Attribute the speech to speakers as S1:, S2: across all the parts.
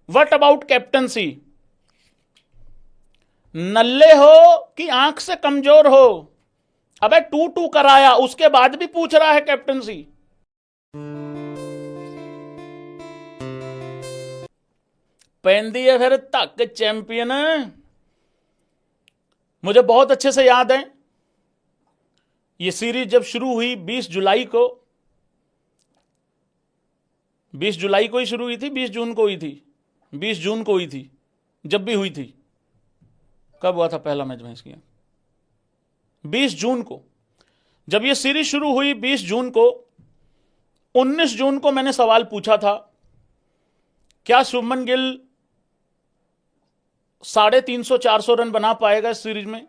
S1: What about captaincy? नल्ले हो कि आंख से कमजोर हो? अबे 2-2 कराया, उसके बाद भी पूछ रहा है कैप्टनसी। पहन दिए फिर तक चैंपियन। मुझे बहुत अच्छे से याद है, ये सीरीज जब शुरू हुई 20 जुलाई को, 20 जुलाई को ही शुरू हुई थी, 20 जून को हुई थी, 20 जून को हुई थी, जब भी हुई थी। कब हुआ था पहला मैच भैंस किया? 20 जून को। जब ये सीरीज शुरू हुई 20 जून को, 19 जून को मैंने सवाल पूछा था, क्या शुभमन गिल 350-400 रन बना पाएगा इस सीरीज में?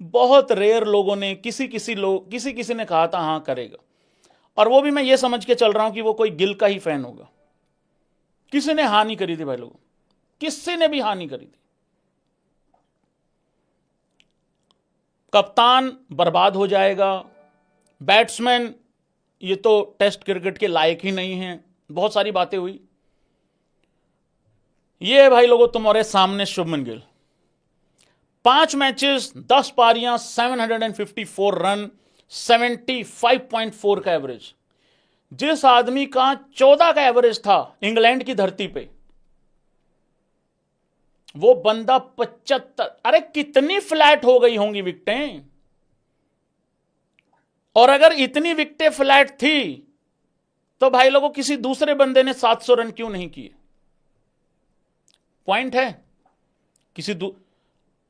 S1: बहुत रेयर लोगों ने, किसी ने कहा था हां करेगा, और वो भी मैं ये समझ के चल रहा हूं कि वो कोई गिल का ही फैन होगा। किसी ने हां नहीं करी थी भाई लोगों, किसी ने भी हां नहीं करी थी। कप्तान बर्बाद हो जाएगा, बैट्समैन ये तो टेस्ट क्रिकेट के लायक ही नहीं है, बहुत सारी बातें हुई। ये भाई लोगों तुम्हारे सामने शुभमन गिल, 5 मैचेस, 10 पारियां, 754 रन, 75.4 का एवरेज। जिस आदमी का 14 का एवरेज था इंग्लैंड की धरती पे, वो बंदा 75। अरे कितनी फ्लैट हो गई होंगी विकेटें, और अगर इतनी विकेटें फ्लैट थी तो भाई लोगों किसी दूसरे बंदे ने 700 रन क्यों नहीं किए? पॉइंट है।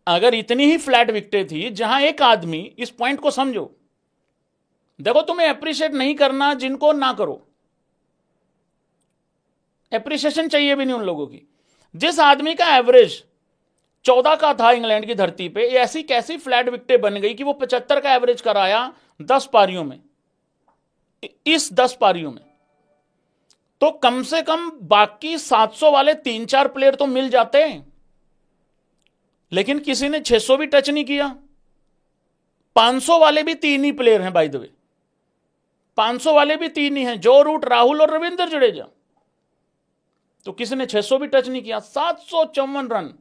S1: अगर इतनी ही फ्लैट विकेटें थी, जहां एक आदमी, इस पॉइंट को समझो, देखो तुम्हें अप्रिशिएट नहीं करना जिनको, ना करो, एप्रिसिएशन चाहिए भी नहीं उन लोगों की। जिस आदमी का एवरेज 14 का था इंग्लैंड की धरती पे, ऐसी कैसी फ्लैट विकेटें बन गई कि वो 75 का एवरेज कराया 10 पारियों में, इस 10 पारियों में। तो कम से कम बाकी 700 वाले 3-4 प्लेयर तो मिल जाते हैं, लेकिन किसी ने 600 भी टच नहीं किया। 500 वाले भी 3 ही प्लेयर हैं बाय द वे, 500 वाले भी 3 ही हैं, जो रूट, राहुल और रविंद्र जडेजा। तो किसी ने 600 भी टच नहीं किया। 754 रन,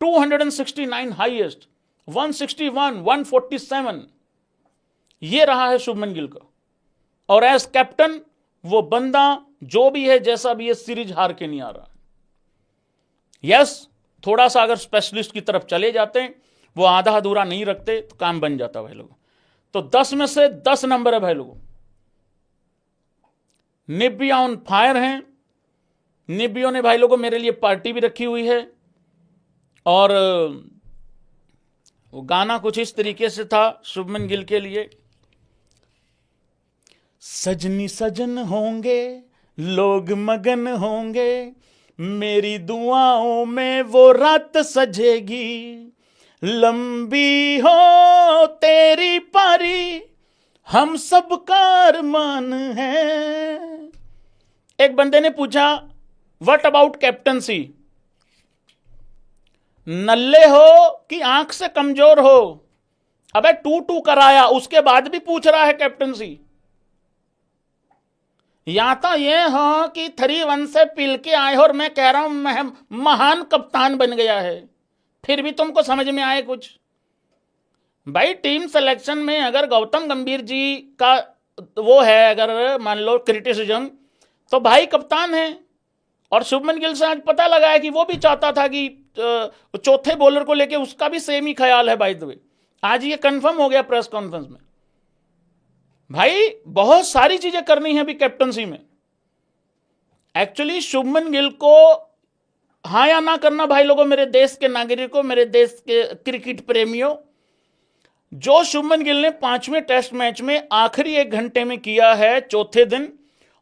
S1: 269 हाईएस्ट, 161, 147, ये रहा है शुभमन गिल का। और एज कैप्टन वो बंदा जो भी है, जैसा भी है, सीरीज हार के नहीं आ रहा है। यस, थोड़ा सा अगर स्पेशलिस्ट की तरफ चले जाते हैं, वो आधा अधूरा नहीं रखते, तो काम बन जाता भाई लोगों। तो 10 में से 10 नंबर है भाई लोगों। निबिया ऑन फायर हैं। निबियो ने भाई लोगों मेरे लिए पार्टी भी रखी हुई है, और वो गाना कुछ इस तरीके से था शुभमन गिल के लिए। सजनी सजन होंगे, लोग मगन होंगे, मेरी दुआओं में वो रात सजेगी, लंबी हो तेरी पारी, हम सब का अरमान है। एक बंदे ने पूछा, व्हाट अबाउट कैप्टनसी? नल्ले हो कि आंख से कमजोर हो? अबे 2-2 कराया, उसके बाद भी पूछ रहा है कैप्टनसी। या तो ये हो कि 3-1 से पिल के आए हो और मैं कह रहा हूं महान कप्तान बन गया है, फिर भी तुमको समझ में आए कुछ? भाई टीम सिलेक्शन में अगर गौतम गंभीर जी का वो है, अगर मान लो क्रिटिसिज्म, तो भाई कप्तान है। और शुभमन गिल से आज पता लगा है कि वो भी चाहता था कि चौथे बॉलर को लेके उसका भी सेम ही ख्याल है बाय द वे। आज ये कंफर्म हो गया प्रेस कॉन्फ्रेंस में। भाई बहुत सारी चीजें करनी है अभी कैप्टनसी में। एक्चुअली शुभमन गिल को हाँ या ना करना भाई लोगों, मेरे देश के नागरिकों, मेरे देश के क्रिकेट प्रेमियों, जो शुभमन गिल ने 5वें टेस्ट मैच में आखिरी 1 घंटे में किया है चौथे दिन,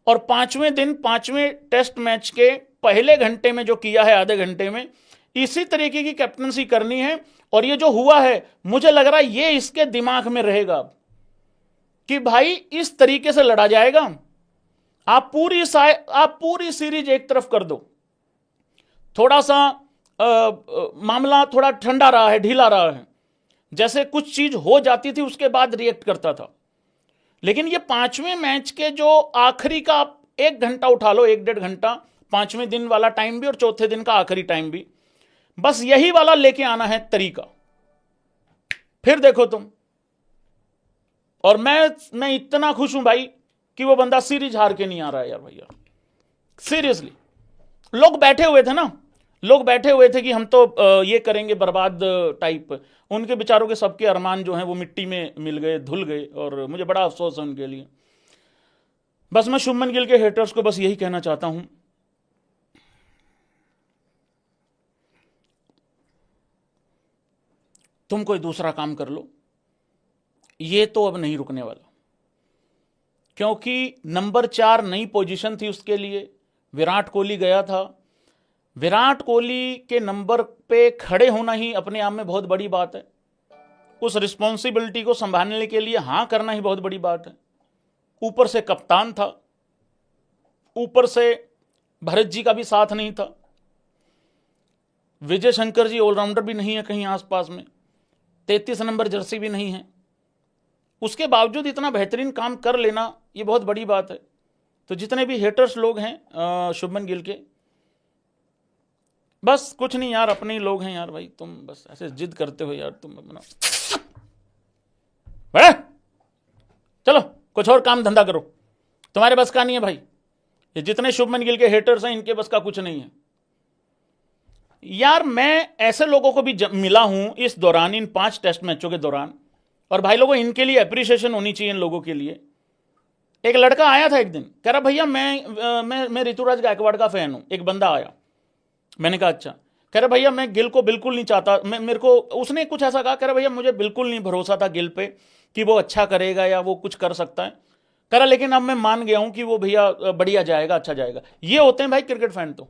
S1: और 5वें दिन 5वें टेस्ट मैच के पहले घंटे में जो किया है आधे घंटे में, इसी तरीके की कैप्टनसी करनी है। और ये जो हुआ है, मुझे लग रहा है ये इसके दिमाग में रहेगा कि भाई इस तरीके से लड़ा जाएगा। आप पूरी सीरीज एक तरफ कर दो, थोड़ा सा मामला थोड़ा ठंडा रहा है, ढीला रहा है, जैसे कुछ चीज हो जाती थी उसके बाद रिएक्ट करता था। लेकिन ये 5वें मैच के जो आखिरी का 1 घंटा उठा लो, 1-1.5 घंटा, 5वें दिन वाला टाइम भी और चौथे दिन का आखिरी टाइम भी, बस यही वाला लेके आना है तरीका, फिर देखो तुम। और मैं इतना खुश हूं भाई कि वो बंदा सीरीज हार के नहीं आ रहा है यार भैया, सीरियसली। लोग बैठे हुए थे ना, लोग बैठे हुए थे कि हम तो ये करेंगे बर्बाद टाइप, उनके बेचारों के सबके अरमान जो हैं वो मिट्टी में मिल गए, धुल गए, और मुझे बड़ा अफसोस है उनके लिए। बस मैं शुभमन गिल के हेटर्स को बस यही कहना चाहता हूं, तुम कोई दूसरा काम कर लो, ये तो अब नहीं रुकने वाला, क्योंकि नंबर 4 नई पोजीशन थी उसके लिए, विराट कोहली गया था। विराट कोहली के नंबर पे खड़े होना ही अपने आप में बहुत बड़ी बात है, उस रिस्पॉन्सिबिलिटी को संभालने के लिए हां करना ही बहुत बड़ी बात है। ऊपर से कप्तान था, ऊपर से भरत जी का भी साथ नहीं था, विजय शंकर जी ऑलराउंडर भी नहीं है कहीं आसपास में, 33 नंबर जर्सी भी नहीं है, उसके बावजूद इतना बेहतरीन काम कर लेना ये बहुत बड़ी बात है। तो जितने भी हेटर्स लोग हैं शुभमन गिल के, बस कुछ नहीं यार, अपने ही लोग हैं यार भाई, तुम बस ऐसे जिद करते हो यार, तुम अपना चलो कुछ और काम धंधा करो, तुम्हारे बस का नहीं है भाई। ये जितने शुभमन गिल के हेटर्स हैं इनके बस का कुछ नहीं है यार। मैं ऐसे लोगों को भी मिला हूं इस दौरान, इन 5 टेस्ट मैचों के दौरान, और भाई लोगों इनके लिए अप्रिसिएशन होनी चाहिए इन लोगों के लिए। एक लड़का आया था एक दिन, कह रहा भैया मैं ऋतुराज गायकवाड़ का फैन हूं। एक बंदा आया, मैंने कहा अच्छा। कह रहा भैया मैं गिल को बिल्कुल नहीं चाहता, मेरे को उसने कुछ ऐसा कहा, कह रहा भैया मुझे बिल्कुल नहीं भरोसा था गिल पे कि वो अच्छा करेगा या वो कुछ कर सकता है। कह रहा लेकिन अब मैं मान गया हूं कि वो भैया बढ़िया जाएगा, अच्छा जाएगा। ये होते हैं भाई क्रिकेट फैन। तो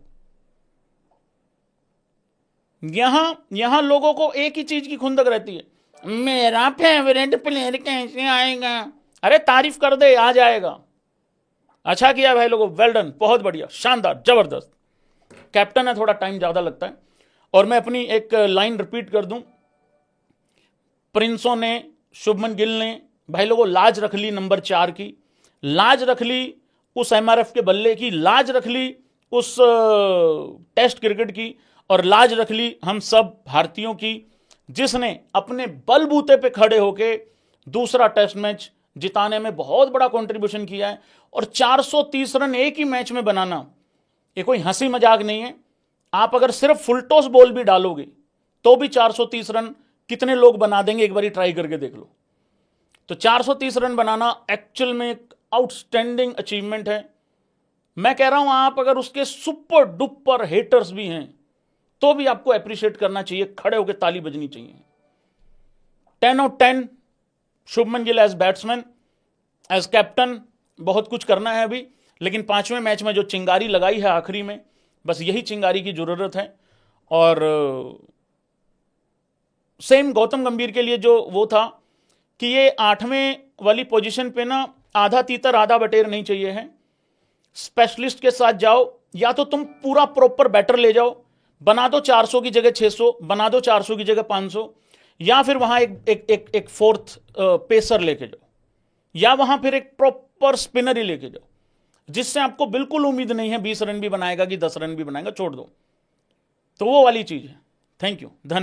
S1: यहां लोगों को एक ही चीज की खुंदक रहती है, मेरा फेवरेट प्लेयर कैसे आएगा। अरे तारीफ कर दे, आ जाएगा। अच्छा किया भाई लोगों, वेल डन, बहुत बढ़िया, शानदार, जबरदस्त। कैप्टन है, थोड़ा टाइम ज्यादा लगता है। और मैं अपनी एक लाइन रिपीट कर दूं, प्रिंसों ने, शुभमन गिल ने भाई लोगों लाज रख ली नंबर 4 की, लाज रख ली उस एमआरएफ के बल्ले की, लाज रख ली उस टेस्ट क्रिकेट की, और लाज रख ली हम सब भारतीयों की, जिसने अपने बलबूते पे खड़े होके दूसरा टेस्ट मैच जिताने में बहुत बड़ा कंट्रीब्यूशन किया है। और 430 रन एक ही मैच में बनाना ये कोई हंसी मजाक नहीं है। आप अगर सिर्फ फुल टॉस बॉल भी डालोगे तो भी 430 रन कितने लोग बना देंगे, एक बार ट्राई करके देख लो। तो 430 रन बनाना एक्चुअल में एक आउटस्टैंडिंग अचीवमेंट है। मैं कह रहा हूं आप अगर उसके सुपर डुपर हेटर्स भी हैं तो भी आपको अप्रिशिएट करना चाहिए, खड़े होकर ताली बजनी चाहिए। 10 out 10 Shubman Gill as batsman, as captain, बहुत कुछ करना है अभी, लेकिन 5वें मैच में जो चिंगारी लगाई है आखिरी में, बस यही चिंगारी की जरूरत है। और सेम गौतम गंभीर के लिए जो वो था कि ये 8वें वाली पोजीशन पे ना आधा तीतर आधा बटेर नहीं चाहिए है। स्पेशलिस्ट के साथ जाओ, या तो तुम पूरा प्रॉपर बैटर ले जाओ, बना दो 400 की जगह 600, बना दो 400 की जगह 500, या फिर वहां एक फोर्थ पेसर लेके जाओ, या वहां फिर एक प्रॉपर स्पिनर ही लेके जाओ, जिससे आपको बिल्कुल उम्मीद नहीं है 20 रन भी बनाएगा कि 10 रन भी बनाएगा, छोड़ दो। तो वो वाली चीज है। थैंक यू, धन्यवाद।